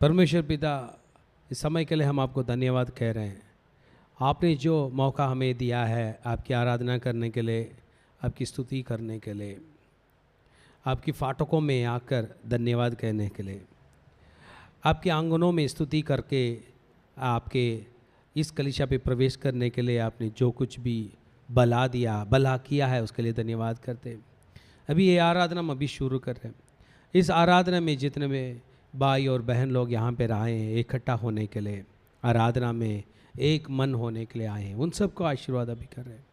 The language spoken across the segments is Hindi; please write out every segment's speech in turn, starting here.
परमेश्वर पिता, इस समय के लिए हम आपको धन्यवाद कह रहे हैं। आपने जो मौका हमें दिया है आपकी आराधना करने के लिए, आपकी स्तुति करने के लिए, आपकी फाटकों में आकर धन्यवाद कहने के लिए, आपके आंगनों में स्तुति करके आपके इस कलीसिया पे प्रवेश करने के लिए आपने जो कुछ भी भला किया है उसके लिए धन्यवाद करते हैं। अभी ये आराधना हम अभी शुरू कर रहे हैं। इस आराधना में जितने में भाई और बहन लोग यहाँ पे आए हैं इकट्ठा होने के लिए, आराधना में एक मन होने के लिए आए हैं, उन सबको आशीर्वाद अभी कर रहे हैं।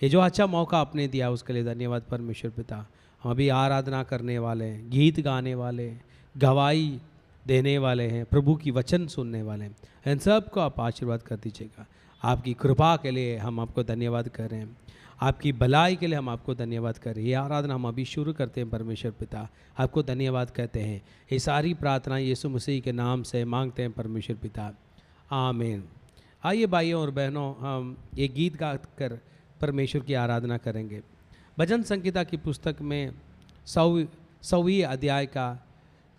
ये जो अच्छा मौका आपने दिया उसके लिए धन्यवाद परमेश्वर पिता। हम अभी आराधना करने वाले हैं, गीत गाने वाले हैं, गवाही देने वाले हैं, प्रभु की वचन सुनने वाले हैं, इन सबको आप आशीर्वाद कर दीजिएगा। आपकी कृपा के लिए हम आपको धन्यवाद कर रहे हैं, आपकी भलाई के लिए हम आपको धन्यवाद कर रहे हैं। ये आराधना हम अभी शुरू करते हैं परमेश्वर पिता, आपको धन्यवाद कहते हैं। ये सारी प्रार्थना यीशु मसीह के नाम से मांगते हैं परमेश्वर पिता, आमीन। आइए भाइयों और बहनों, हम ये गीत गा कर परमेश्वर की आराधना करेंगे। भजन संहिता की पुस्तक में 100वें अध्याय का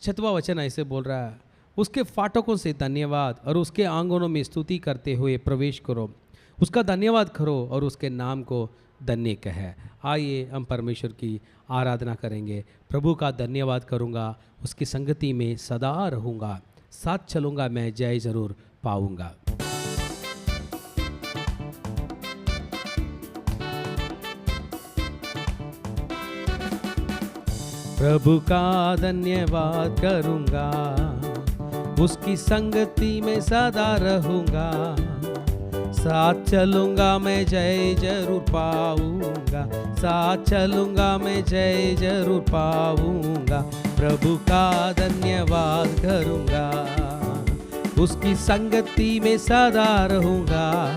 6वां वचन ऐसे बोल रहा है, उसके फाटकों से धन्यवाद और उसके आंगनों में स्तुति करते हुए प्रवेश करो, उसका धन्यवाद करो और उसके नाम को धन्य कहे। आइए हम परमेश्वर की आराधना करेंगे। प्रभु का धन्यवाद करूँगा, उसकी संगति में सदा रहूँगा, साथ चलूँगा मैं जय जरूर पाऊँगा। प्रभु का धन्यवाद करूँगा, उसकी संगति में सदा रहूँगा, साथ चलूँगा मैं जय जरूर पाऊँगा, साथ चलूँगा मैं जय जरूर पाऊँगा। प्रभु का धन्यवाद करूँगा, उसकी संगति में सदा रहूँगा,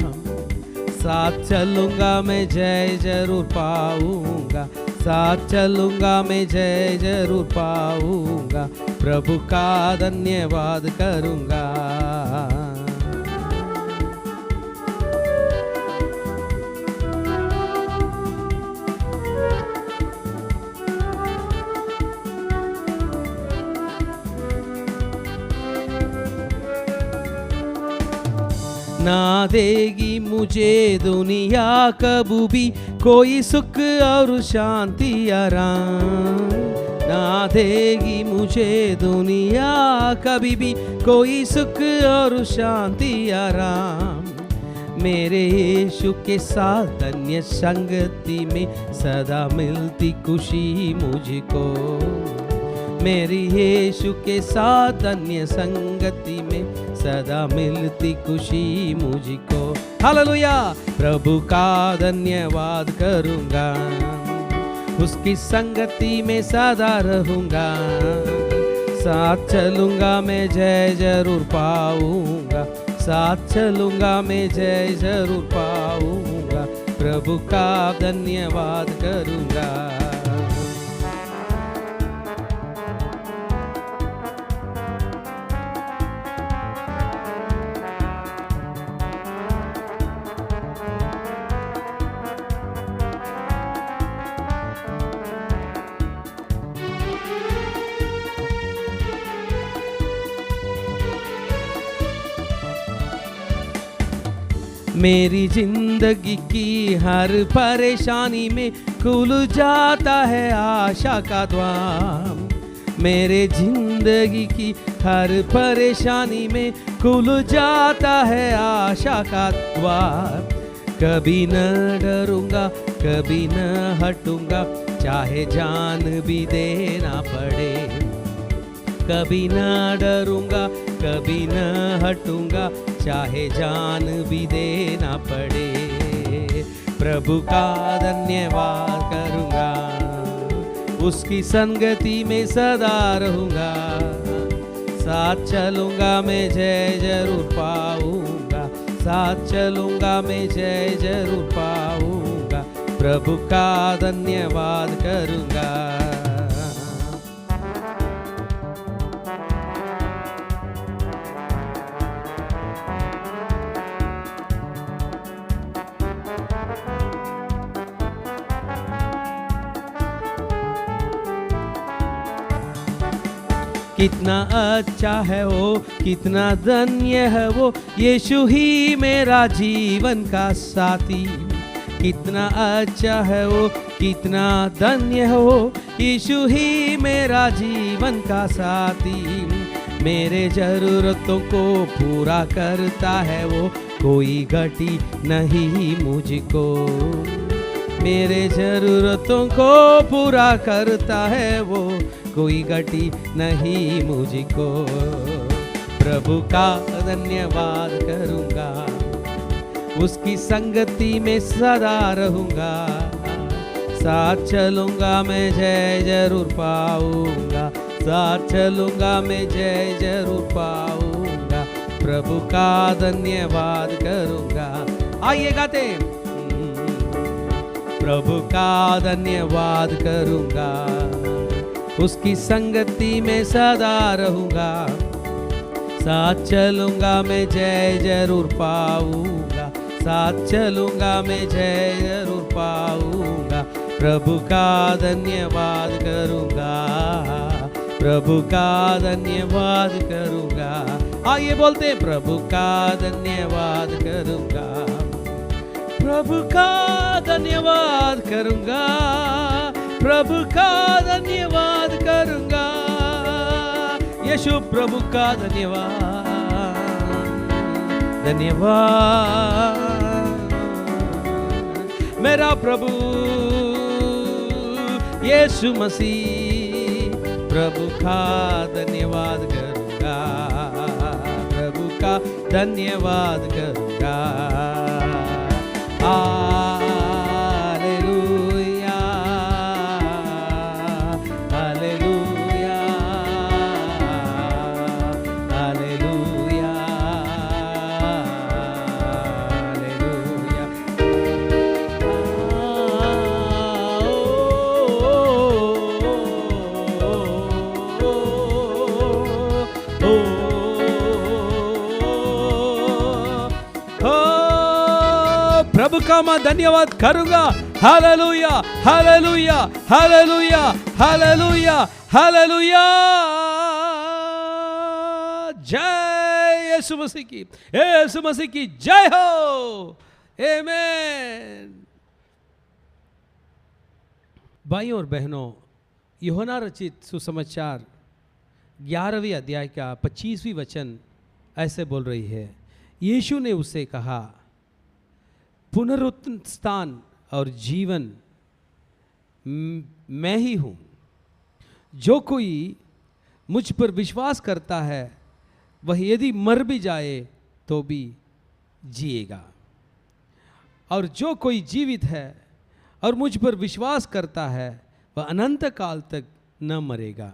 साथ चलूँगा मैं जय जरूर पाऊँगा, साथ चलूँगा मैं जय जरूर पाऊँगा। प्रभु का धन्यवाद करूँगा। ना देगी मुझे दुनिया कभी भी कोई सुख और शांति आराम, ना देगी मुझे दुनिया कभी भी कोई सुख और शांति आराम। मेरे यीशु के साथ अन्य संगति में सदा मिलती खुशी मुझको, मेरी यीशु के साथ अन्य संगति में सदा मिलती खुशी मुझको। हालेलुया। प्रभु का धन्यवाद करूँगा, उसकी संगति में सदा रहूँगा, साथ चलूँगा मैं जय जरूर पाऊँगा, साथ चलूँगा मैं जय जरूर पाऊँगा। प्रभु का धन्यवाद करूँगा। मेरी जिंदगी की हर परेशानी में खुल जाता है आशा का द्वार, मेरे जिंदगी की हर परेशानी में खुल जाता है आशा का द्वार। कभी न डरूंगा, कभी न हटूंगा, चाहे जान भी देना पड़े, कभी न डरूंगा, कभी न हटूंगा, चाहे जान भी देना पड़े। प्रभु का धन्यवाद करूँगा, उसकी संगति में सदा रहूँगा, साथ चलूँगा मैं जय जरूर पाऊँगा, साथ चलूँगा मैं जय जरूर पाऊँगा। प्रभु का धन्यवाद करूँगा। कितना अच्छा है वो, कितना धन्य है वो, यीशु ही मेरा जीवन का साथी। कितना अच्छा है वो, कितना धन्य है वो, यीशु ही मेरा जीवन का साथी। मेरे जरूरतों को पूरा करता है वो, कोई घटी नहीं मुझको। मेरे जरूरतों को पूरा करता है वो, कोई घटी नहीं मुझको। प्रभु का धन्यवाद करूँगा, उसकी संगति में सदा रहूँगा। साथ चलूँगा मैं जय जरूर पाऊँगा, साथ चलूँगा मैं जय जरूर पाऊँगा। प्रभु का धन्यवाद करूँगा। आइए गाते। प्रभु का धन्यवाद करूँगा, उसकी संगति में सदा रहूँगा। साथ चलूँगा मैं जय जरूर पाऊँगा, साथ चलूँगा मैं जय जरूर पाऊँगा। प्रभु का धन्यवाद करूँगा, प्रभु का धन्यवाद करूँगा। आइए बोलते, प्रभु का धन्यवाद करूँगा, प्रभु का धन्यवाद करूँगा, प्रभु का धन्यवाद करूँगा। यीशु प्रभु का धन्यवाद, धन्यवाद। मेरा प्रभु यीशु मसीह, प्रभु का धन्यवाद करूँगा, प्रभु का धन्यवाद करूँगा। हालेलुया, हालेलुया, हालेलुया, प्रभु का मैं धन्यवाद करूंगा। Hallelujah, hallelujah, hallelujah, hallelujah, hallelujah. जय यीशु मसीह की, यीशु मसीह की जय हो। आमीन। भाइयों और बहनों, यूहन्ना रचित सुसमाचार 11वें अध्याय का 25वीं वचन ऐसे बोल रही है। यीशु ने उसे कहा, पुनरुत्थान और जीवन मैं ही हूँ। जो कोई मुझ पर विश्वास करता है वह यदि मर भी जाए तो भी जिएगा, और जो कोई जीवित है और मुझ पर विश्वास करता है वह अनंत काल तक न मरेगा।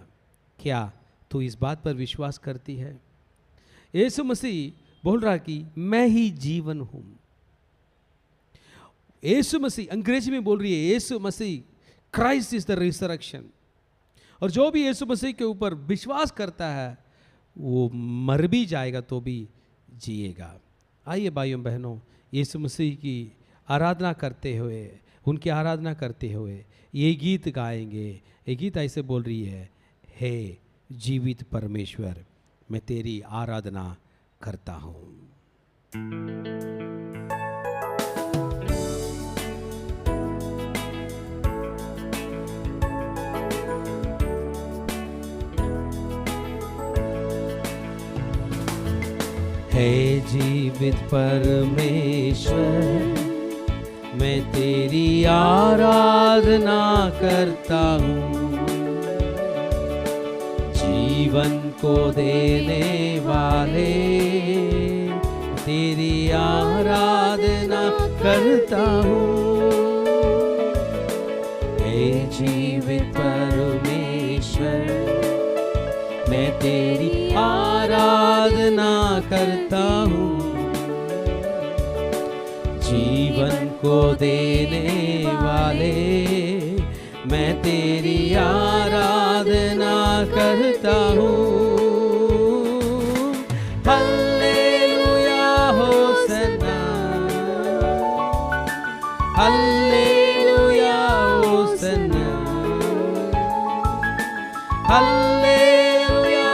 क्या तू इस बात पर विश्वास करती है? यीशु मसीह बोल रहा कि मैं ही जीवन हूँ। यीशु मसीह, अंग्रेजी में बोल रही है यीशु मसीह, क्राइस्ट इज द रिसरेक्शन। और जो भी यीशु मसीह के ऊपर विश्वास करता है वो मर भी जाएगा तो भी जिएगा। आइए भाइयों बहनों, यीशु मसीह की आराधना करते हुए, उनकी आराधना करते हुए ये गीत गाएंगे। ये गीत ऐसे बोल रही है, हे जीवित परमेश्वर, मैं तेरी आराधना करता हूँ। हे जीवित परमेश्वर, मैं तेरी आराधना करता हूँ। जीवन को देने वाले तेरी आराधना करता हूँ। हे जीवित परमेश्वर, मैं तेरी आराधना करता हूँ। जीवन को देने वाले मैं तेरी आराधना करता हूँ। Hallelujah Hosanna, hallelujah Hosanna, hallelujah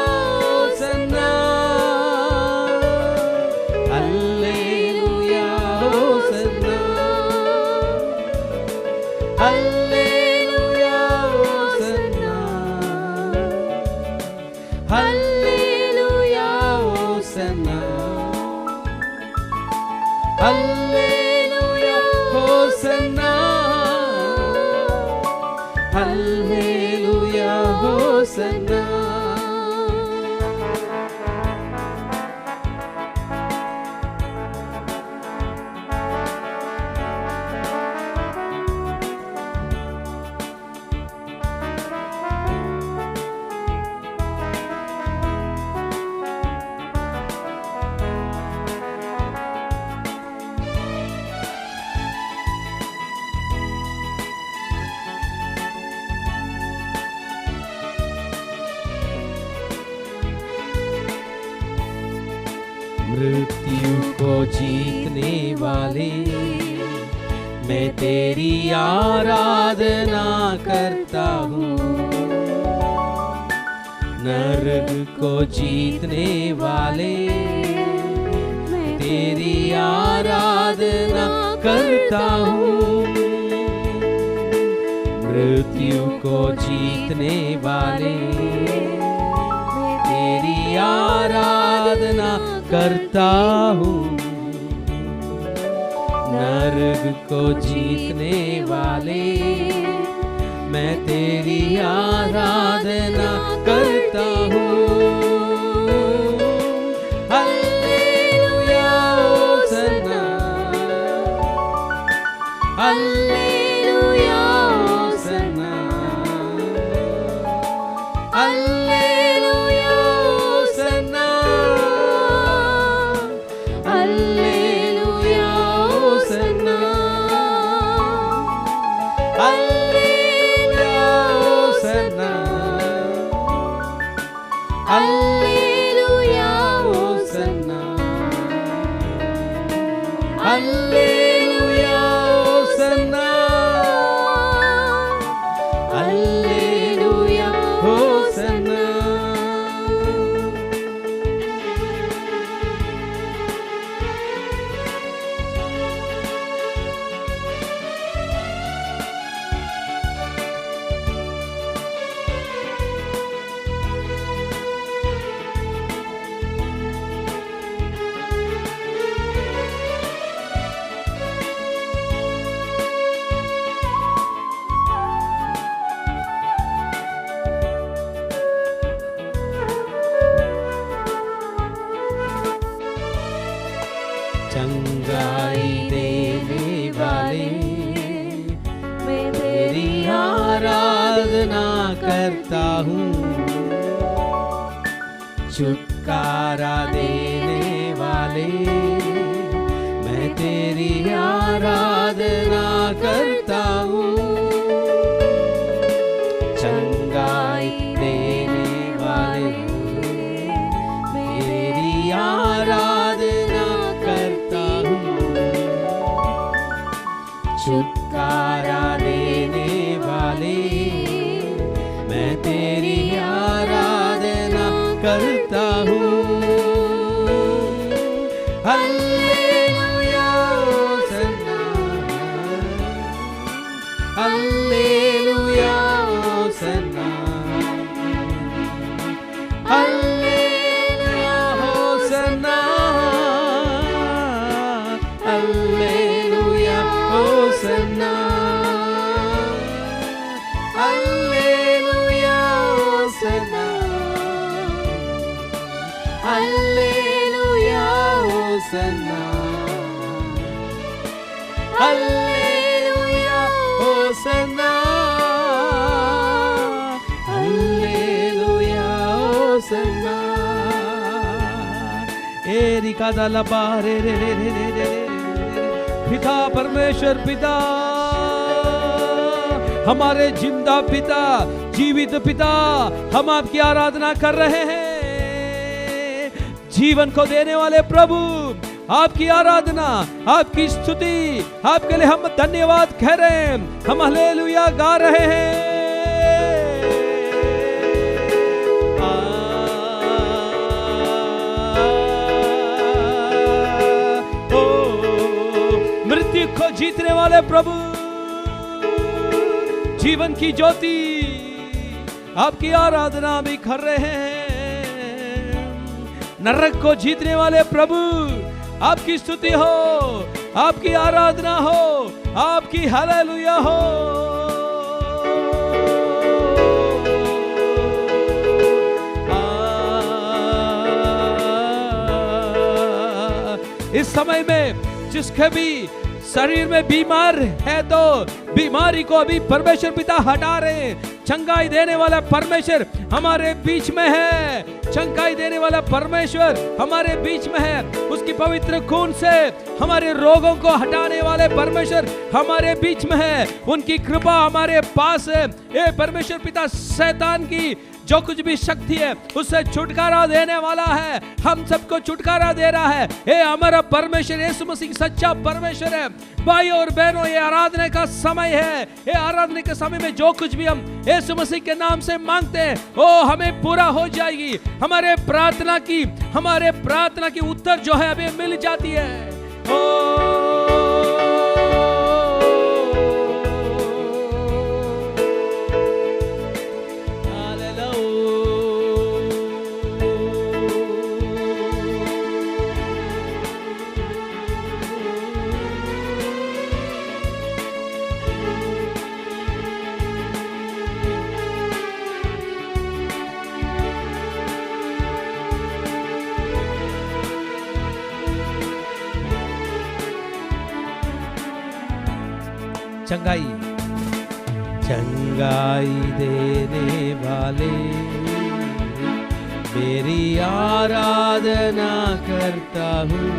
hallelujah hosanna, hallelujah hosanna, hallelujah hosanna, hallelujah Hosanna. मृत्यु को जीतने वाले, मैं तेरी आराधना करता हूँ। नरक को जीतने वाले, मैं तेरी आराधना करता हूँ। मृत्यु को जीतने वाले, तेरी आराधना करता हूँ। नरक को जीतने वाले, मैं तेरी आराधना करता हूँ। Hallelujah hosanna, hallelujah hosanna, hallelujah hosanna, hallelujah hosanna, hallelujah hosanna, hallelujah hosanna, hallelujah hosanna, hallelujah Hosanna. चंगाई देने वाले, मैं तेरी आराधना करता हूँ। छुटकारा देने वाले, मैं तेरी आराधना करता हूँ। चंगाई देने वाले, मेरी आराधना करता हूँ। छुटकारा देने वाले, मैं तेरी आराधना करता हूँ। Hallelujah hosanna, hallelujah hosanna, hallelujah hosanna, hallelujah hosanna, hallelujah hosanna, hallelujah hosanna, hallelujah hosanna, hallelujah hosanna. एरिका दाला बारे रे रे रे रे रे। पिता परमेश्वर पिता, हमारे जिंदा पिता, जीवित पिता, हम आपकी आराधना कर रहे हैं। जीवन को देने वाले प्रभु, आपकी आराधना, आपकी स्तुति, आपके लिए हम धन्यवाद कह रहे हैं। हम हालेलुया गा रहे हैं। मृत्यु को जीतने वाले प्रभु, जीवन की ज्योति, आपकी आराधना भी कर रहे हैं। नरक को जीतने वाले प्रभु, आपकी स्तुति हो, आपकी आराधना हो, आपकी हालेलुया हो। इस समय में जिसके भी शरीर में बीमार है तो बीमारी को अभी परमेश्वर पिता हटा रहे हैं। चंगाई देने वाला परमेश्वर हमारे बीच में है, चंगाई देने वाला परमेश्वर हमारे बीच में है। उसकी पवित्र खून से हमारे रोगों को हटाने वाले परमेश्वर हमारे बीच में है। उनकी कृपा हमारे पास है। ये परमेश्वर पिता शैतान की जो कुछ भी शक्ति है उससे छुटकारा देने वाला है, हम सबको छुटकारा दे रहा है। ये हमारा परमेश्वर यीशु मसीह सच्चा परमेश्वर है। भाई और बहनों, ये आराधना का समय है। ये आराधना के समय में जो कुछ भी हम यीशु मसीह के नाम से मांगते हैं वो हमें पूरा हो जाएगी। हमारे प्रार्थना की उत्तर जो है हमें मिल जाती है। चंगाई देने वाले मेरी आराधना करता हूँ,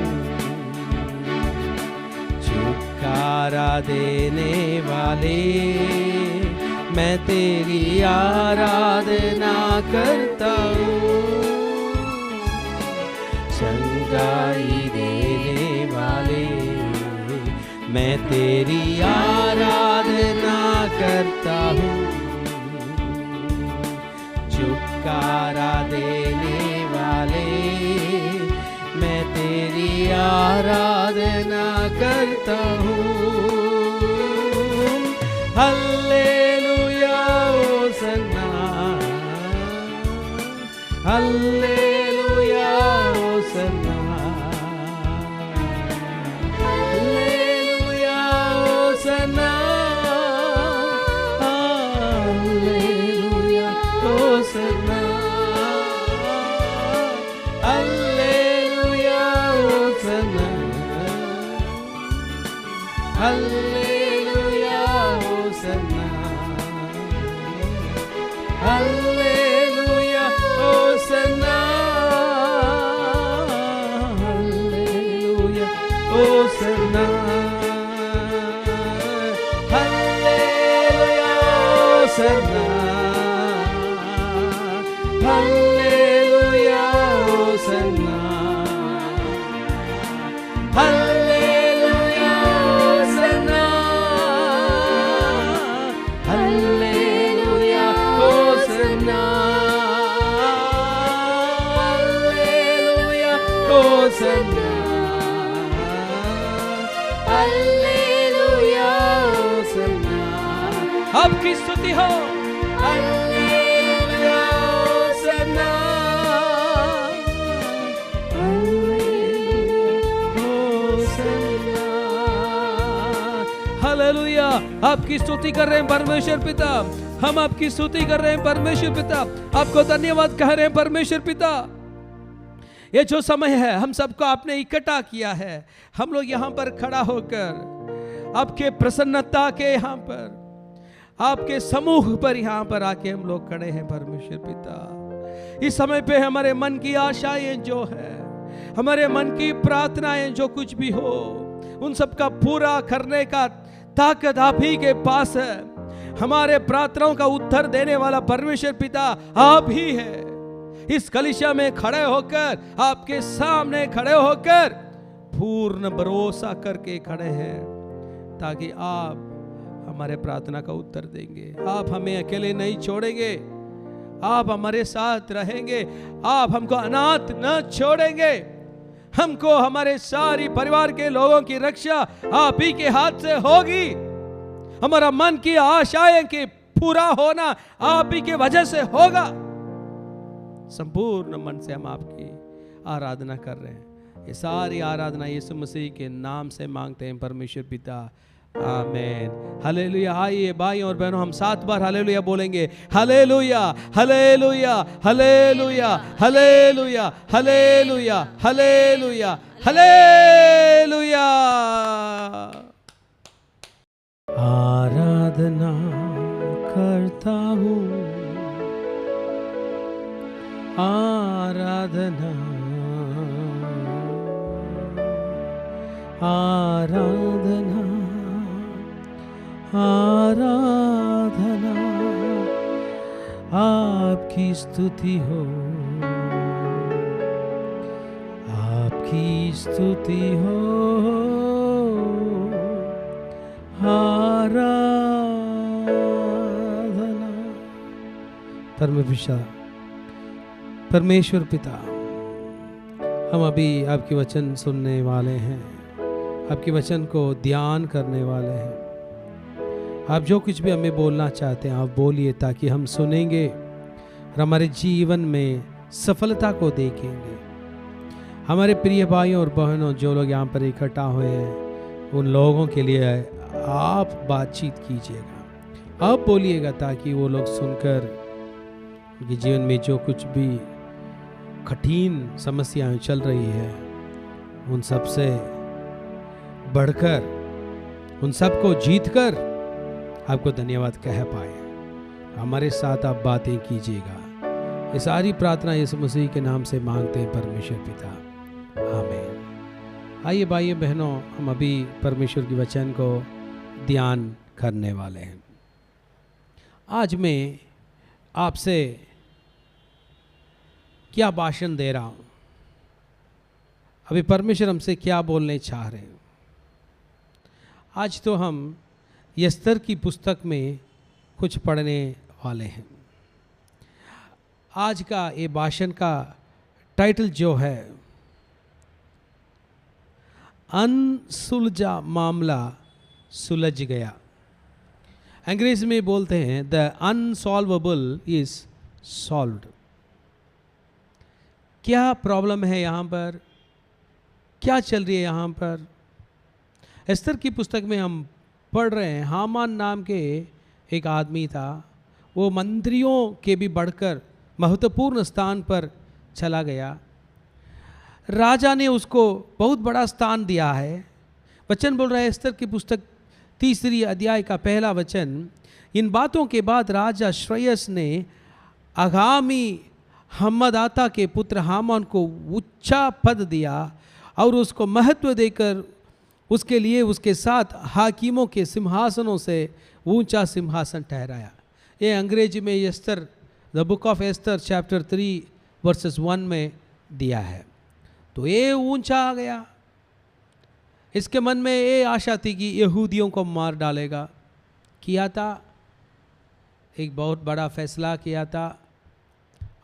छुटकारा देने वाले मैं तेरी आराधना करता हूँ। चंगाई देने वाले मैं तेरी आराधना करता हूँ, छुटकारा देने वाले मैं तेरी आराधना करता हूँ। Hallelujah Hosanna, hallelujah Hosanna, Hallelujah, Hosanna. Hallelujah, Hosanna. Hallelujah, Hosanna. Hallelujah, Hosanna. Hallelujah, Hosanna. Hallelujah, Hosanna. Hallelujah, Hosanna. Hallelujah, Hosanna. Hallelujah, Hosanna. आपकी स्तुति हो। Hallelujah, Hosanna. हालेलुया, आपकी स्तुति कर रहे हैं परमेश्वर पिता। हम आपकी स्तुति कर रहे हैं परमेश्वर पिता। आपको धन्यवाद कह रहे हैं परमेश्वर पिता। ये जो समय है हम सबको आपने इकट्ठा किया है। हम लोग यहाँ पर खड़ा होकर आपके प्रसन्नता के यहाँ पर आपके समूह पर यहाँ पर आके हम लोग खड़े हैं परमेश्वर पिता। इस समय पे हमारे मन की आशाएं जो है, हमारे मन की प्रार्थनाएं जो कुछ भी हो, उन सब का पूरा करने का ताकत आप ही के पास है। हमारे प्रार्थनाओं का उत्तर देने वाला परमेश्वर पिता आप ही है। इस कलीसिया में खड़े होकर, आपके सामने खड़े होकर पूर्ण भरोसा करके खड़े हैं, ताकि आप हमारे प्रार्थना का उत्तर देंगे। आप हमें अकेले नहीं छोड़ेंगे, आप हमारे साथ रहेंगे। आप हमको अनाथ न छोड़ेंगे। हमको हमारे सारी परिवार के लोगों की रक्षा आप ही के हाथ से होगी। हमारा मन की आशाएं के पूरा होना आप ही के वजह से होगा। संपूर्ण मन से हम आपकी आराधना कर रहे हैं। ये सारी आराधना यीशु मसीह के नाम से मांगते हैं परमेश्वर पिता, आमीन। हालेलुया। आइए भाई और बहनों, हम 7 बार हालेलुया बोलेंगे। Hallelujah, hallelujah, hallelujah, hallelujah, hallelujah, hallelujah, hallelujah. आराधना करता हूँ, आराधना, आराधना, आराधना, आपकी स्तुति हो, आपकी स्तुति हो, आराधना। परमेश्वर पिता, हम अभी आपके वचन सुनने वाले हैं, आपके वचन को ध्यान करने वाले हैं। आप जो कुछ भी हमें बोलना चाहते हैं आप बोलिए, ताकि हम सुनेंगे और हमारे जीवन में सफलता को देखेंगे। हमारे प्रिय भाइयों और बहनों, जो लोग यहाँ पर इकट्ठा हुए हैं, उन लोगों के लिए आप बातचीत कीजिएगा, आप बोलिएगा, ताकि वो लोग सुनकर उनके जीवन में जो कुछ भी कठिन समस्याएं चल रही है, उन सब से बढ़कर, उन सबको जीतकर आपको धन्यवाद कह पाए। हमारे साथ आप बातें कीजिएगा। ये सारी प्रार्थना यीशु मसीह के नाम से मांगते हैं परमेश्वर पिता, आमीन। आइए भाई बहनों, हम अभी परमेश्वर के वचन को ध्यान करने वाले हैं। आज मैं आपसे क्या भाषण दे रहा हूँ, अभी परमेश्वर हमसे क्या बोलने चाह रहे हैं। आज तो हम एस्तर की पुस्तक में कुछ पढ़ने वाले हैं। आज का ये भाषण का टाइटल जो है, अनसुलझा मामला सुलझ गया। अंग्रेजी में बोलते हैं द अनसॉल्वेबल इज सॉल्व्ड। क्या प्रॉब्लम है यहाँ पर, क्या चल रही है यहाँ पर। एस्तर की पुस्तक में हम पढ़ रहे हैं, हामान नाम के एक आदमी था, वो मंत्रियों के भी बढ़कर महत्वपूर्ण स्थान पर चला गया। राजा ने उसको बहुत बड़ा स्थान दिया है। वचन बोल रहा है एस्तर की पुस्तक 3 अध्याय का पहला वचन, इन बातों के बाद राजा श्रेयस ने आगामी हम्मदाता के पुत्र हामान को ऊंचा पद दिया और उसको महत्व देकर उसके लिए उसके साथ हाकिमों के सिंहासनों से ऊंचा सिंहासन ठहराया। ये अंग्रेजी में Esther, the book of Esther chapter 3 versus 1 में दिया है। तो ये ऊंचा आ गया। इसके मन में ये आशा थी कि यहूदियों को मार डालेगा। किया था, एक बहुत बड़ा फैसला किया था,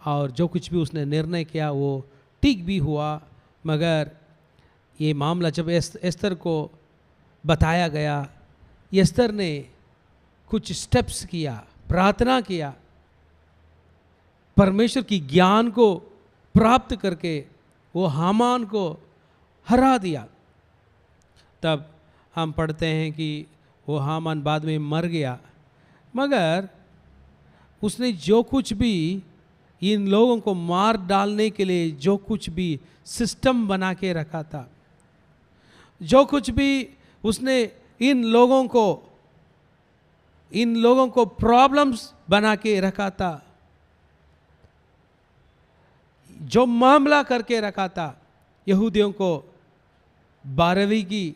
और जो कुछ भी उसने निर्णय किया वो ठीक भी हुआ। मगर ये मामला जब एस्तर को बताया गया, एस्तर ने कुछ स्टेप्स किया, प्रार्थना किया, परमेश्वर की ज्ञान को प्राप्त करके वो हामान को हरा दिया। तब हम पढ़ते हैं कि वो हामान बाद में मर गया, मगर उसने जो कुछ भी इन लोगों को मार डालने के लिए जो कुछ भी सिस्टम बना के रखा था, जो कुछ भी उसने इन लोगों को प्रॉब्लम्स बना के रखा था, जो मामला करके रखा था, यहूदियों को 12वीं की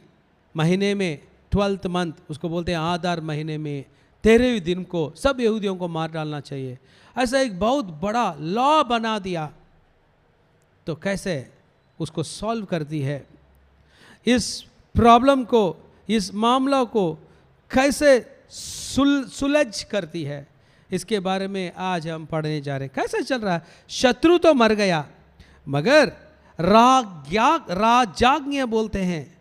महीने में 12th मंथ, उसको बोलते हैं आधार महीने में 13वें दिन को सब यहूदियों को मार डालना चाहिए। ऐसा एक बहुत बड़ा लॉ बना दिया। तो कैसे उसको सॉल्व करती है, इस प्रॉब्लम को, इस मामला को कैसे सुलझ करती है, इसके बारे में आज हम पढ़ने जा रहे हैं। कैसे चल रहा है, शत्रु तो मर गया, मगर राजाज्ञा बोलते हैं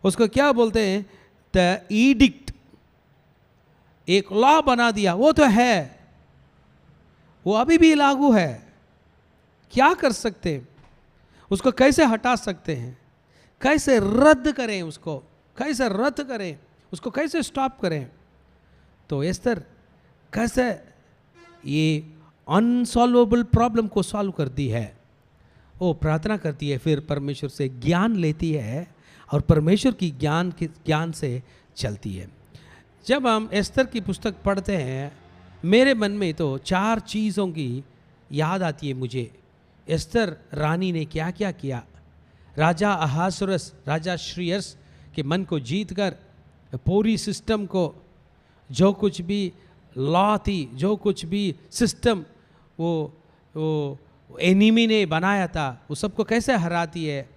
उसको, क्या बोलते हैं, द ईडिक्ट एक लॉ बना दिया, वो तो है, वो अभी भी लागू है। क्या कर सकते हैं? उसको कैसे हटा सकते हैं? कैसे रद्द करें उसको? कैसे रद्द करें उसको? कैसे स्टॉप करें? तो एस्तर कैसे ये अनसॉल्वेबल प्रॉब्लम को सॉल्व करती है? वो प्रार्थना करती है, फिर परमेश्वर से ज्ञान लेती है और परमेश्वर की ज्ञान से चलती है। जब हम एस्तर की पुस्तक पढ़ते हैं, मेरे मन में तो 4 चीज़ों की याद आती है मुझे। एस्तर रानी ने क्या क्या किया। राजा अहासुरस, राजा श्रीयस के मन को जीतकर पूरी सिस्टम को, जो कुछ भी लॉ थी, जो कुछ भी सिस्टम वो एनिमी ने बनाया था, वो सबको कैसे हराती है।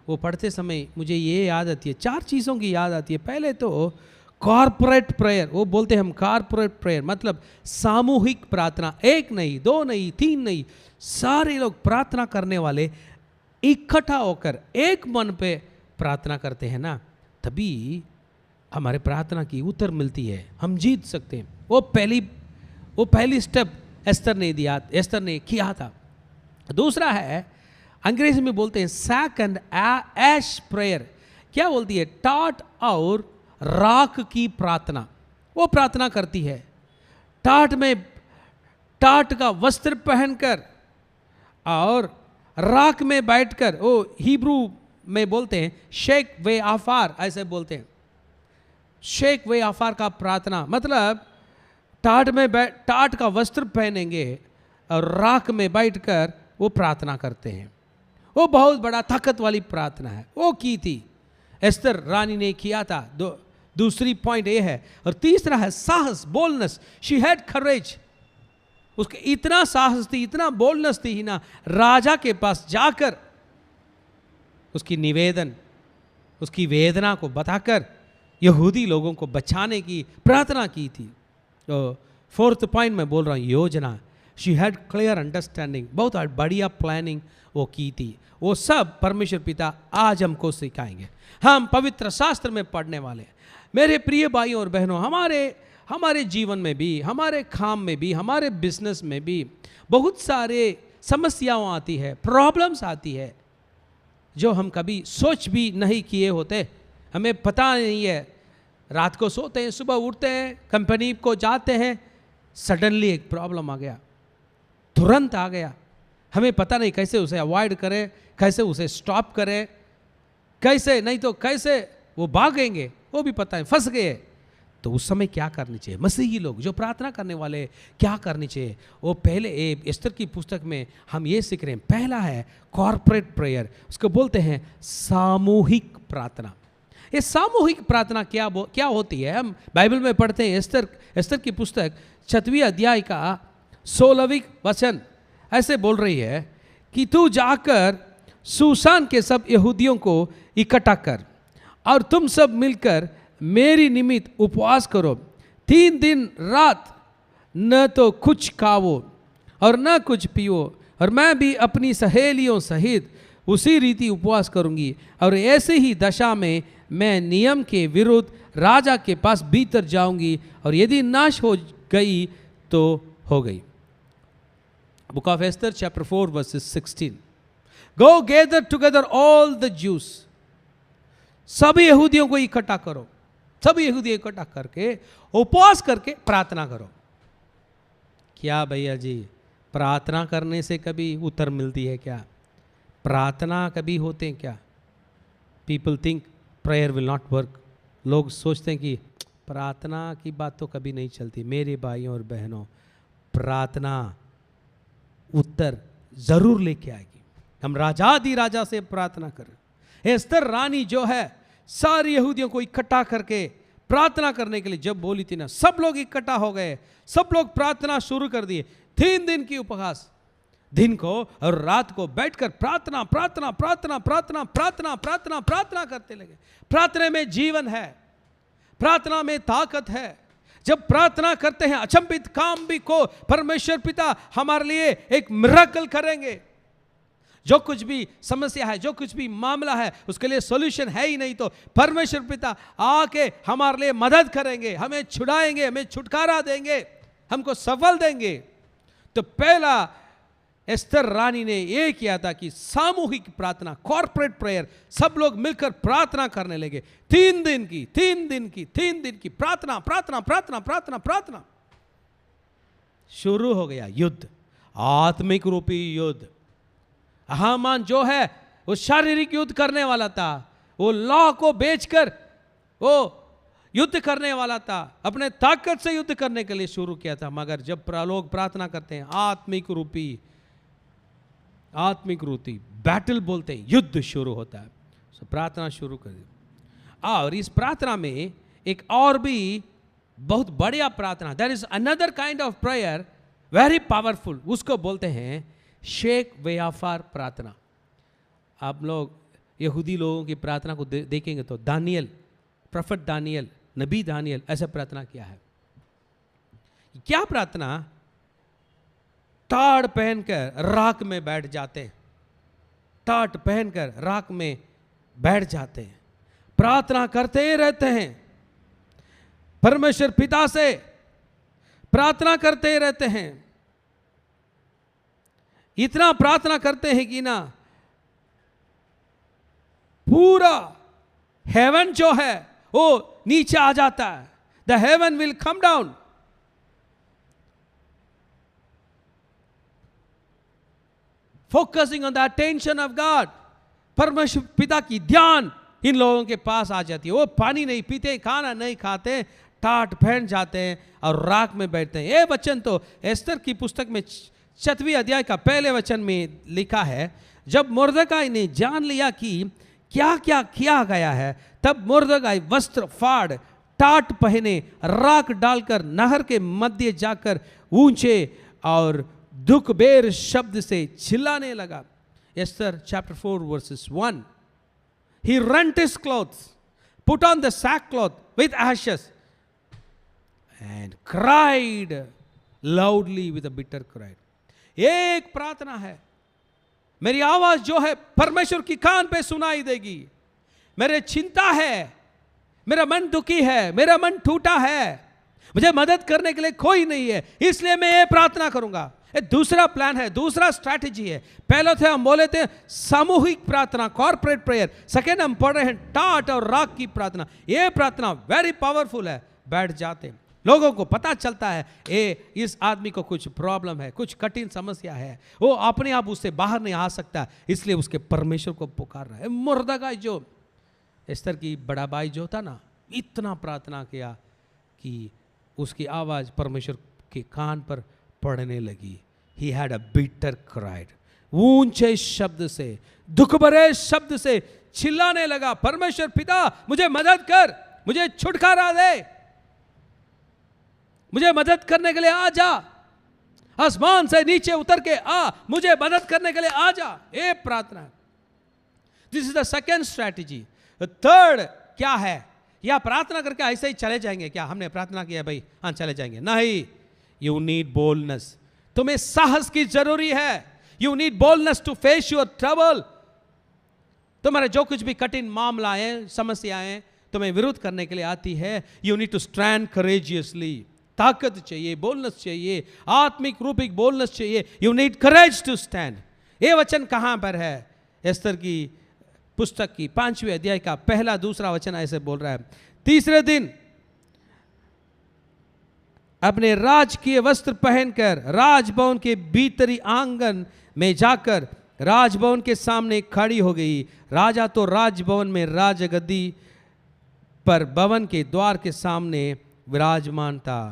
वो पढ़ते समय मुझे ये याद आती है, 4 चीज़ों की याद आती है। पहले तो कॉर्पोरेट प्रेयर, वो बोलते हैं हम कॉर्पोरेट प्रेयर, मतलब सामूहिक प्रार्थना। 1 नहीं, 2 नहीं, 3 नहीं, सारे लोग प्रार्थना करने वाले इकट्ठा होकर एक मन पे प्रार्थना करते हैं ना, तभी हमारे प्रार्थना की उत्तर मिलती है, हम जीत सकते हैं। वो पहली स्टेप एस्तर ने किया था। दूसरा है, अंग्रेजी में बोलते हैं सैक एंड ऐश प्रेयर। क्या बोलती है? टाट और राख की प्रार्थना। वो प्रार्थना करती है टाट का वस्त्र पहनकर और राख में बैठकर। वो हिब्रू में बोलते हैं शेक वे आफार, ऐसे बोलते हैं शेक वे आफार का प्रार्थना, मतलब टाट का वस्त्र पहनेंगे और राख में बैठकर वो प्रार्थना करते हैं। वो बहुत बड़ा ताकत वाली प्रार्थना है, वो की थी एस्तर रानी ने किया था। दूसरी पॉइंट ये है। और तीसरा है साहस, बोलनेस। शी हैड करेज। उसके इतना साहस थी, इतना बोलनेस थी ना, राजा के पास जाकर उसकी निवेदन, उसकी वेदना को बताकर यहूदी लोगों को बचाने की प्रार्थना की थी। तो 4th पॉइंट में बोल रहा हूँ, योजना। शी हैड क्लियर अंडरस्टैंडिंग, बहुत बढ़िया प्लानिंग वो की थी। वो सब परमेश्वर पिता आज हमको सिखाएंगे, हम पवित्र शास्त्र में पढ़ने वाले हैं। मेरे प्रिय भाइयों और बहनों, हमारे जीवन में भी, हमारे काम में भी, हमारे बिजनेस में भी बहुत सारे समस्याएं आती है, प्रॉब्लम्स आती है, जो हम कभी सोच भी नहीं किए होते। हमें पता नहीं है, रात को सोते हैं, सुबह उठते हैं, कंपनी को जाते हैं, सडनली एक प्रॉब्लम आ गया, तुरंत आ गया। हमें पता नहीं कैसे उसे अवॉइड करें, कैसे उसे स्टॉप करें, कैसे नहीं तो कैसे वो भागेंगे, वो भी पता है, फंस गए। तो उस समय क्या करनी चाहिए? मसीही लोग जो प्रार्थना करने वाले क्या करनी चाहिए? वो पहले एस्तर की पुस्तक में हम ये सीख रहे हैं। पहला है कॉर्पोरेट प्रेयर, उसको बोलते हैं सामूहिक प्रार्थना। ये सामूहिक प्रार्थना क्या होती है? हम बाइबल में पढ़ते हैं, एस्तर की पुस्तक 6वें अध्याय का 16वां वचन ऐसे बोल रही है कि तू जाकर सूसान के सब यहूदियों को इकट्ठा कर और तुम सब मिलकर मेरी निमित्त उपवास करो। 3 दिन रात न तो कुछ खाओ और न कुछ पियो, और मैं भी अपनी सहेलियों सहित उसी रीति उपवास करूंगी। और ऐसे ही दशा में मैं नियम के विरुद्ध राजा के पास भीतर जाऊंगी, और यदि नाश हो गई तो हो गई। Book of Esther chapter 4 verses 16। Go gather together all the Jews. सभी यहूदियों को इकट्ठा करो, सभी यहूदी इकट्ठा करके उपवास करके प्रार्थना करो। क्या भैया जी, प्रार्थना करने से कभी उत्तर मिलती है क्या? प्रार्थना कभी होते हैं क्या? People think prayer will not work. लोग सोचते हैं कि प्रार्थना की बात तो कभी नहीं चलती। मेरे भाइयों और बहनों, प्रार्थना उत्तर जरूर लेके आएगी। हम राजा से प्रार्थना करें। एस्तर रानी जो है, सारे यहूदियों को इकट्ठा करके प्रार्थना करने के लिए जब बोली थी ना, सब लोग इकट्ठा हो गए, सब लोग प्रार्थना शुरू कर दिए। 3 दिन की उपवास, दिन को और रात को बैठकर प्रार्थना प्रार्थना प्रार्थना प्रार्थना प्रार्थना प्रार्थना प्रार्थना करते लगे। प्रार्थना में जीवन है, प्रार्थना में ताकत है। जब प्रार्थना करते हैं, अचंभित काम भी को परमेश्वर पिता हमारे लिए एक मिरेकल करेंगे। जो कुछ भी समस्या है, जो कुछ भी मामला है, उसके लिए सॉल्यूशन है ही नहीं, तो परमेश्वर पिता आके हमारे लिए मदद करेंगे, हमें छुड़ाएंगे, हमें छुटकारा देंगे, हमको सफल देंगे। तो पहला एस्तर रानी ने ये किया था कि सामूहिक प्रार्थना, कॉर्पोरेट प्रेयर, सब लोग मिलकर प्रार्थना करने लगे। 3 दिन की प्रार्थना प्रार्थना प्रार्थना प्रार्थना प्रार्थना। शुरू हो गया युद्ध, आत्मिक रूपी युद्ध। हामान जो है वो शारीरिक युद्ध करने वाला था, वो लॉ को बेचकर वो युद्ध करने वाला था, अपने ताकत से युद्ध करने के लिए शुरू किया था। मगर जब लोग प्रार्थना करते हैं, आत्मिक रूपी बैटल बोलते हैं, युद्ध शुरू होता है। तो प्रार्थना शुरू कर दी। और इस प्रार्थना में एक और भी बहुत बढ़िया प्रार्थना, that is another kind of prayer, very powerful, उसको बोलते हैं शेख वेयाफार प्रार्थना। आप लोग यहूदी लोगों की प्रार्थना को देखेंगे तो दानियल, प्रोफेट दानियल, नबी दानियल ऐसे प्रार्थना किया है। क्या प्रार्थना? टाट पहनकर राख में बैठ जाते हैं, टाट पहनकर राख में बैठ जाते हैं, प्रार्थना करते रहते हैं, परमेश्वर पिता से प्रार्थना करते रहते हैं। इतना प्रार्थना करते हैं कि ना पूरा हेवन जो है वो नीचे आ जाता है। The haven will come down. Focusing on the attention of God, परमेश्वर पिता की ध्यान इन लोगों के पास आ जाती है। वो पानी नहीं पीते, खाना नहीं खाते, टाट पहन जाते हैं और राख में बैठते हैं। ये वचन तो एस्तर की पुस्तक में 7वें अध्याय का पहले वचन में लिखा है। जब मुर्दकाई ने जान लिया कि क्या क्या किया गया है, तब मुर्दकाई वस्त्र फाड़, टाट पहने, राख डालकर नहर के मध्य जाकर ऊंचे और दुखबेर शब्द से चिल्लाने लगा। Esther chapter 4 verses 1. He rent his clothes, put on the sackcloth with ashes, and cried loudly with a bitter cry. एक प्रार्थना है, मेरी आवाज जो है परमेश्वर की कान पे सुनाई देगी। मेरे चिंता है, मेरा मन दुखी है, मेरा मन टूटा है, मुझे मदद करने के लिए कोई नहीं है, इसलिए मैं ये प्रार्थना करूंगा। ये दूसरा प्लान है, दूसरा स्ट्रैटेजी है। पहले थे हम बोले थे सामूहिक प्रार्थना, कॉर्पोरेट प्रेयर। सेकेंड हम पढ़ रहे हैं टाट और राख की प्रार्थना। ये प्रार्थना वेरी पावरफुल है। बैठ जाते हैं, लोगों को पता चलता है इस आदमी को कुछ प्रॉब्लम है, कुछ कठिन समस्या है, वो अपने आप उससे बाहर नहीं आ सकता, इसलिए उसके परमेश्वर को पुकार रहा है। मुर्दकाई जो एस्तर की बड़ा भाई जो था ना, इतना प्रार्थना किया कि उसकी आवाज परमेश्वर के कान पर पड़ने लगी। He had a bitter cry. ऊंचे शब्द से, दुख भरे शब्द से चिल्लाने लगा, परमेश्वर पिता मुझे मदद कर, मुझे छुटकारा दे, मुझे मदद करने के लिए आ जा, आसमान से नीचे उतर के आ, मुझे मदद करने के लिए आ जा। ये प्रार्थना है। This is the second strategy. Third क्या है? या प्रार्थना करके ऐसे ही चले जाएंगे क्या? हमने प्रार्थना किया भाई, हाँ चले जाएंगे? नहीं, यू नीड बोल्डनेस। तुम्हें साहस की जरूरी है। You need boldness to face your trouble. तुम्हारे जो कुछ भी कठिन मामलाएं, समस्याएं तुम्हें विरोध करने के लिए आती है, you need to stand courageously. ताकत चाहिए, बोल्डनेस चाहिए, आत्मिक रूपिक बोल्डनेस चाहिए। You need courage to stand. ये वचन कहां पर है? एस्तर की पुस्तक की 5वें अध्याय का पहला दूसरा वचन ऐसे बोल रहा है, तीसरे दिन अपने राजकीय वस्त्र पहनकर राजभवन के भीतरी आंगन में जाकर राजभवन के सामने खड़ी हो गई। राजा तो राजभवन में राजगद्दी पर भवन के द्वार के सामने विराजमान था।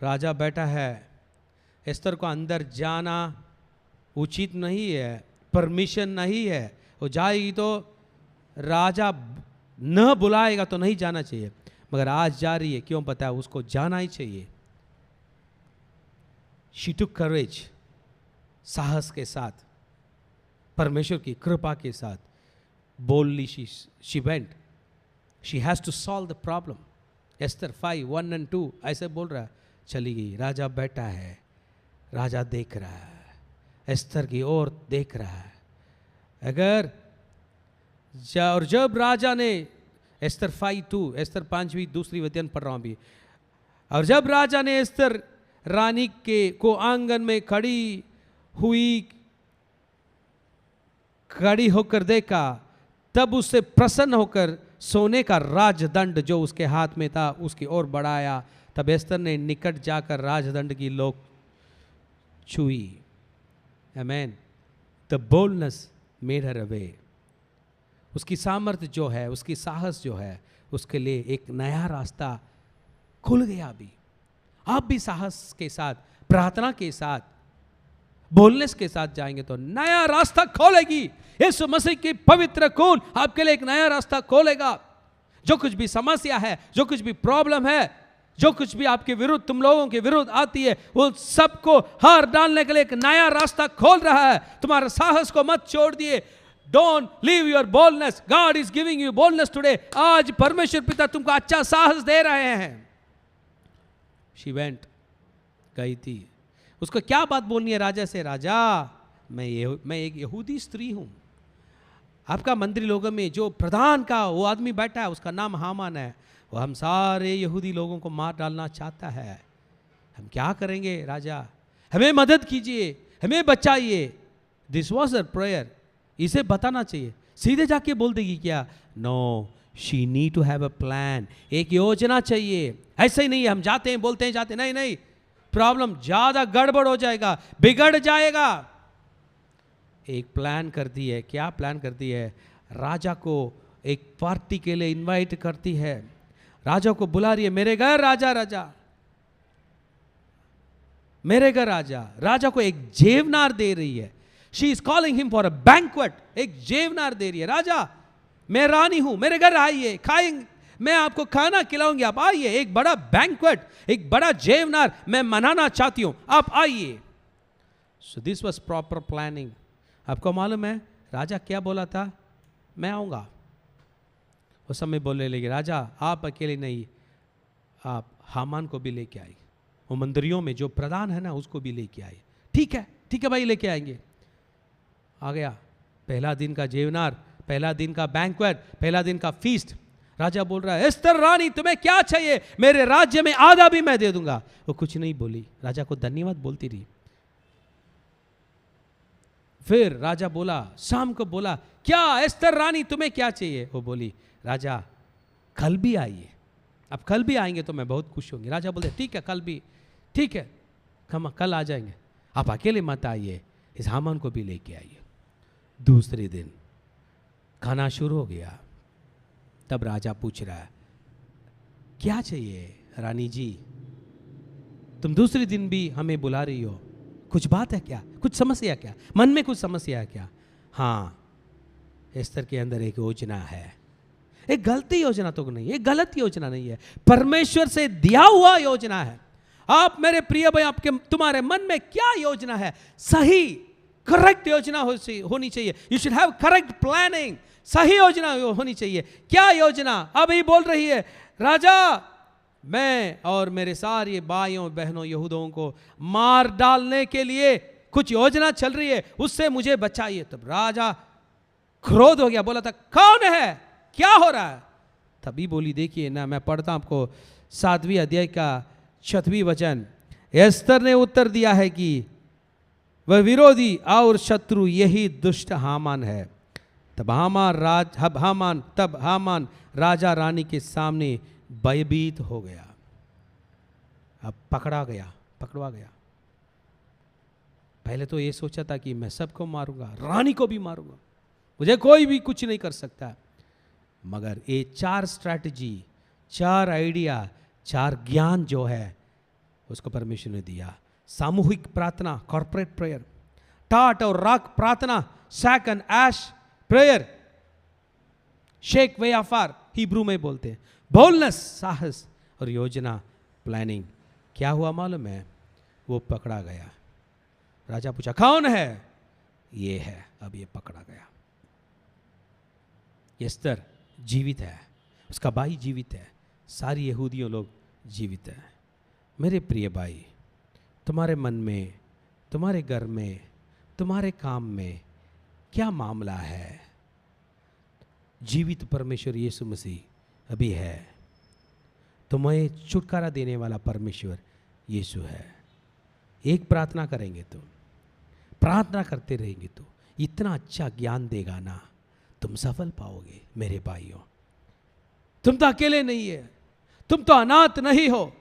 राजा बैठा है, एस्तर को अंदर जाना उचित नहीं है, परमिशन नहीं है। वो जाएगी तो राजा न बुलाएगा तो नहीं जाना चाहिए, मगर आज जा रही है, क्यों पता है? उसको जाना ही चाहिए। She took courage, साहस के साथ, परमेश्वर की कृपा के साथ, boldly she went. She has to solve the problem. Esther 5:1-2 ऐसे बोल रहा है। चली गई, राजा बैठा है, राजा देख रहा है, एस्तर की ओर देख रहा है, अगर और जब राजा ने, एस्तर 5:2, एस्तर 5वीं दूसरी वचन पढ़ रहा हूं अभी। और जब राजा ने एस्तर रानी को आंगन में खड़ी होकर देखा, तब उससे प्रसन्न होकर सोने का राजदंड जो उसके हाथ में था उसकी ओर बढ़ाया। तब एस्तर ने निकट जाकर राजदंड की लोक छुई। Amen. The boldness made her away. उसकी सामर्थ्य जो है, उसकी साहस जो है, उसके लिए एक नया रास्ता खुल गया। अभी आप भी साहस के साथ, प्रार्थना के साथ, बोलनेस के साथ जाएंगे तो नया रास्ता खोलेगी। यीशु मसीह की पवित्र खून आपके लिए एक नया रास्ता खोलेगा। जो कुछ भी समस्या है, जो कुछ भी प्रॉब्लम है, जो कुछ भी आपके विरुद्ध, तुम लोगों के विरुद्ध आती है, वो सबको हार डालने के लिए एक नया रास्ता खोल रहा है। तुम्हारे साहस को मत छोड़ दिए। Don't leave your boldness, God is giving you boldness today. आज परमेश्वर पिता तुमको अच्छा साहस दे रहे हैं। शी वेंट, गई थी। उसको क्या बात बोलनी है राजा से? राजा, मैं एक यहूदी स्त्री हूं। आपका मंत्री लोगों में जो प्रधान का वो आदमी बैठा है, उसका नाम हामान है। वो हम सारे यहूदी लोगों को मार डालना चाहता है। हम क्या करेंगे राजा? हमें मदद कीजिए, हमें बचाइए। This was a prayer. इसे बताना चाहिए। सीधे जाके बोल देगी क्या? No, she need to have a plan. एक योजना चाहिए। ऐसे ही नहीं है हम जाते हैं, बोलते हैं, जाते हैं। नहीं नहीं, प्रॉब्लम ज्यादा गड़बड़ हो जाएगा, बिगड़ जाएगा। एक प्लान करती है। क्या प्लान करती है? राजा को एक पार्टी के लिए इनवाइट करती है। राजा को बुला रही है, मेरे घर राजा, राजा मेरे घर राजा। राजा को एक जेवनार दे रही है। She is calling him for a banquet. एक जेवनार दे रही है। राजा, मैं रानी हूं, मेरे घर आइए, खाएंगे, मैं आपको खाना खिलाऊंगी, आप आइए। एक बड़ा बैंक्वेट, एक बड़ा जेवनार मैं मनाना चाहती हूं, आप आइए। So this was proper planning. आपको मालूम है राजा क्या बोला था? मैं आऊंगा। उस समय बोलने लगे, राजा आप अकेले नहीं, आप हामान को भी लेके आई। वो मंदिरों में जो प्रधान है ना, उसको भी लेके आई। ठीक है, ठीक है भाई, लेके आएंगे। आ गया पहला दिन का जेवनार, पहला दिन का बैंक्वेट, पहला दिन का फीस्ट। राजा बोल रहा है, एस्तर रानी तुम्हें क्या चाहिए? मेरे राज्य में आधा भी मैं दे दूंगा। वो कुछ नहीं बोली, राजा को धन्यवाद बोलती रही। फिर राजा बोला, शाम को बोला, क्या एस्तर रानी तुम्हें क्या चाहिए? वो बोली, राजा कल भी आइए, अब कल भी आएंगे तो मैं बहुत खुश होंगी। राजा बोलते, ठीक है कल भी, ठीक है कल आ जाएंगे, आप अकेले मत आइए, इस हामान को भी लेके आइए। दूसरे दिन खाना शुरू हो गया। तब राजा पूछ रहा है, क्या चाहिए रानी जी? तुम दूसरे दिन भी हमें बुला रही हो, कुछ बात है क्या? कुछ समस्या क्या? मन में कुछ समस्या है क्या? हाँ, एस्तर के अंदर एक योजना है। एक गलती योजना तो नहीं, एक गलत योजना नहीं है, परमेश्वर से दिया हुआ योजना है। आप मेरे प्रिय भाई, आपके तुम्हारे मन में क्या योजना है? सही करेक्ट योजना होनी चाहिए। You should have correct planning. सही योजना होनी चाहिए। क्या योजना? अभी बोल रही है, राजा मैं और मेरे सारे भाइयों बहनों यहूदियों को मार डालने के लिए कुछ योजना चल रही है, उससे मुझे बचाइए। तब राजा क्रोध हो गया, बोला था, कौन है, क्या हो रहा है? तभी बोली, देखिए ना, मैं पढ़ता हूं आपको 7वें अध्याय का 6वां वचन। एस्तर ने उत्तर दिया है कि वह विरोधी और शत्रु यही दुष्ट हामान है। तब हामान राजा रानी के सामने भयभीत हो गया। अब पकड़वा गया। पहले तो ये सोचा था कि मैं सबको मारूंगा, रानी को भी मारूंगा, मुझे कोई भी कुछ नहीं कर सकता। मगर ये 4 स्ट्रैटेजी, 4 आइडिया, 4 ज्ञान जो है उसको परमेश्वर ने दिया। सामूहिक प्रार्थना, कॉर्पोरेट प्रेयर, टाट और राख प्रार्थना, सैक एंड ऐश प्रेयर, शेक वे आफार हिब्रू में बोलते हैं, बोलनेस साहस और योजना प्लानिंग। क्या हुआ मालूम है? वो पकड़ा गया। राजा पूछा, कौन है? ये है। अब ये पकड़ा गया। एस्तर जीवित है, उसका भाई जीवित है, सारी यहूदियों लोग जीवित है। मेरे प्रिय भाई, तुम्हारे मन में, तुम्हारे घर में, तुम्हारे काम में क्या मामला है? जीवित परमेश्वर यीशु मसीह अभी है। तुम्हें छुटकारा देने वाला परमेश्वर यीशु है। एक प्रार्थना करेंगे तो, प्रार्थना करते रहेंगे तो इतना अच्छा ज्ञान देगा ना, तुम सफल पाओगे मेरे भाइयों। तुम तो अकेले नहीं है, तुम तो अनाथ नहीं हो,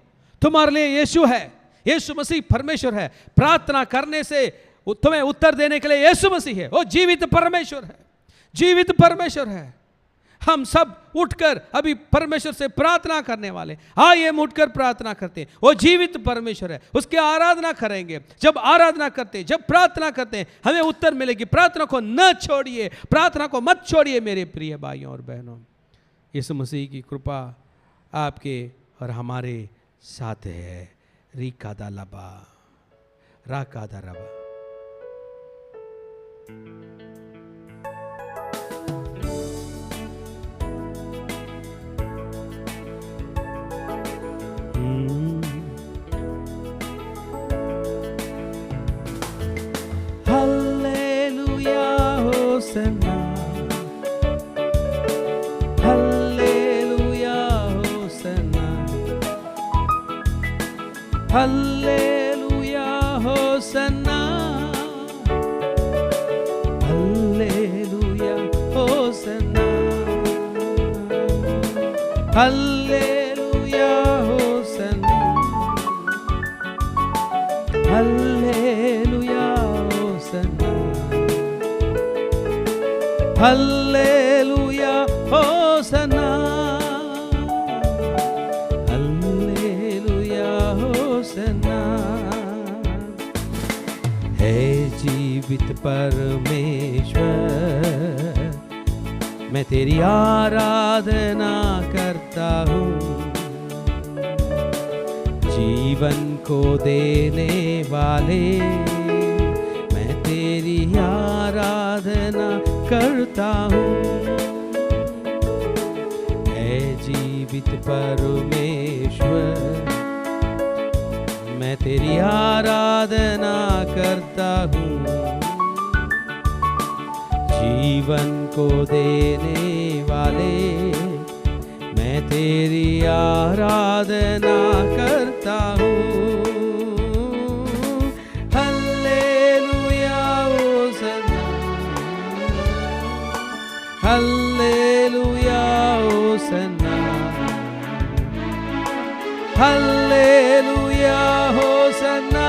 तुम्हारे लिए यीशु है, यीशु मसीह परमेश्वर है। प्रार्थना करने से तुम्हें उत्तर देने के लिए यीशु मसीह है। वो जीवित परमेश्वर है, जीवित परमेश्वर है। हम सब उठकर अभी परमेश्वर से प्रार्थना करने वाले, आइए हम उठकर प्रार्थना करते हैं। वो जीवित परमेश्वर है, उसकी आराधना करेंगे। जब आराधना करते हैं, जब प्रार्थना करते हैं, हमें उत्तर मिलेगी। प्रार्थना को न छोड़िए, प्रार्थना को मत छोड़िए मेरे प्रिय भाइयों और बहनों। यीशु मसीह की कृपा आपके और हमारे साथ है। रिकादा लबा राकादा रबा। Hallelujah hosanna, hallelujah hosanna, hallelujah hosanna, hallelujah hosanna, hallelujah hosanna, hallelujah hosanna, hallelujah hosanna, hallelujah hosanna. हे जीवित परमेश्वर, मैं तेरी आराधना करता हूँ। जीवन को देने वाले, मैं तेरी आराधना करता हूँ। हे जीवित परमेश्वर, मैं तेरी आराधना करता हूँ। जीवन को देने वाले, मैं तेरी आराधना करता हूँ। Hallelujah hosanna, hallelujah hosanna, hallelujah hosanna,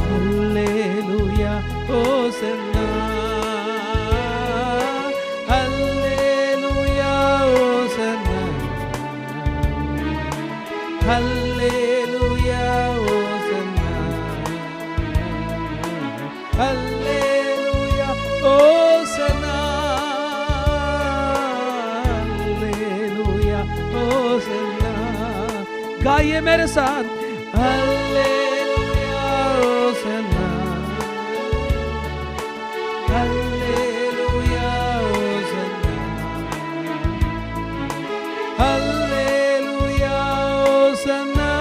hallelujah hosanna, hallelujah hosanna, hallelujah hosanna, hallelujah hosanna, hallelujah Hosanna. गाइए मेरे साथ, hallelujah hosanna, hallelujah hosanna, hallelujah hosanna,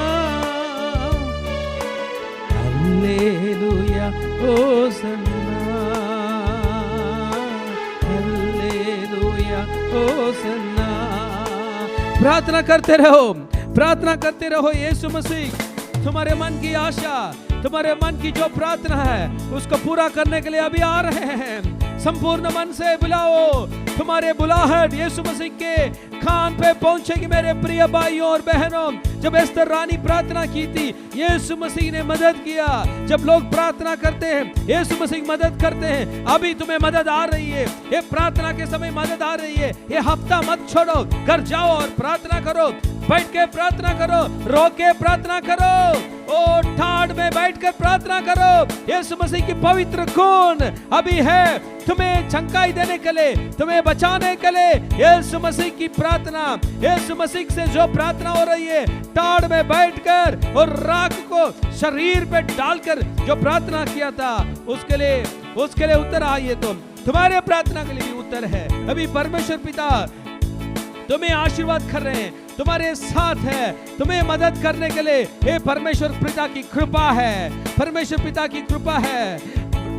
hallelujah hosanna, hallelujah Hosanna. प्रार्थना करते रहो, प्रार्थना करते रहो। यीशु मसीह तुम्हारे मन की आशा, तुम्हारे मन की जो प्रार्थना है उसको पूरा करने के लिए अभी आ रहे हैं। संपूर्ण मन से बुलाओ, तुम्हारे बुलाहट यीशु मसीह के कान पे पहुंचेगी मेरे प्रिय भाइयों और बहनों। जब एस्तर रानी प्रार्थना की थी, यीशु मसीह ने मदद किया। जब लोग प्रार्थना करते हैं, यीशु मसीह मदद करते हैं। अभी तुम्हें मदद आ रही है, ये प्रार्थना के समय मदद आ रही है। ये हफ्ता मत छोड़ो, घर जाओ और प्रार्थना करो, बैठ के प्रार्थना करो, रो के प्रार्थना करो, ओ ठाड़ में बैठकर प्रार्थना करो। यीशु मसीह की पवित्र खून अभी है तुम्हें चंगाई देने के लिए, तुम्हें बचाने के लिए। यीशु मसीह की प्रार्थना, यीशु मसीह से जो प्रार्थना हो रही है, ठाड़ में बैठकर और राख को शरीर पे डालकर जो प्रार्थना किया था, उसके लिए उत्तर आइए। तुम्हारे प्रार्थना के लिए भी उत्तर है। अभी परमेश्वर पिता तुम्हें आशीर्वाद कर रहे हैं, तुम्हारे साथ है, तुम्हें मदद करने के लिए। ये परमेश्वर पिता की कृपा है, परमेश्वर पिता की कृपा है।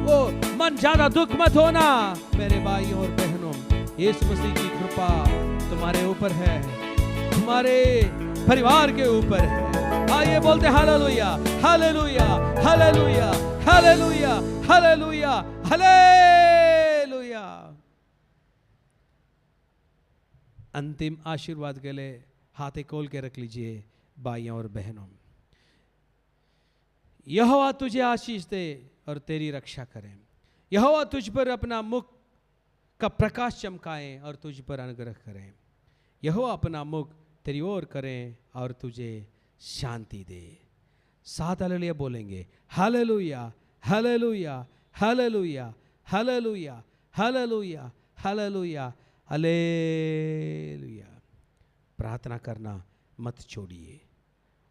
वो मन ज्यादा दुख मत होना मेरे भाइयों और बहनों। यीशु मसीह की कृपा तुम्हारे ऊपर है, तुम्हारे परिवार के ऊपर है। आइए बोलते hallelujah hallelujah hallelujah hallelujah hallelujah hallelujah. अंतिम आशीर्वाद के लिए हाथे खोल के रख लीजिए भाइयों और बहनों। यहोवा तुझे आशीष दे और तेरी रक्षा करे। यहोवा तुझ पर अपना मुख का प्रकाश चमकाए और तुझ पर अनुग्रह करें। यहोवा अपना मुख तेरी ओर करें और तुझे शांति दे। 7 हालेलुया बोलेंगे। Hallelujah hallelujah hallelujah hallelujah hallelujah hallelujah hallelujah. प्रार्थना करना मत छोड़िए,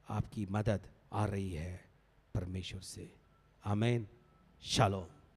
आपकी मदद आ रही है परमेश्वर से। आमीन। शालोम।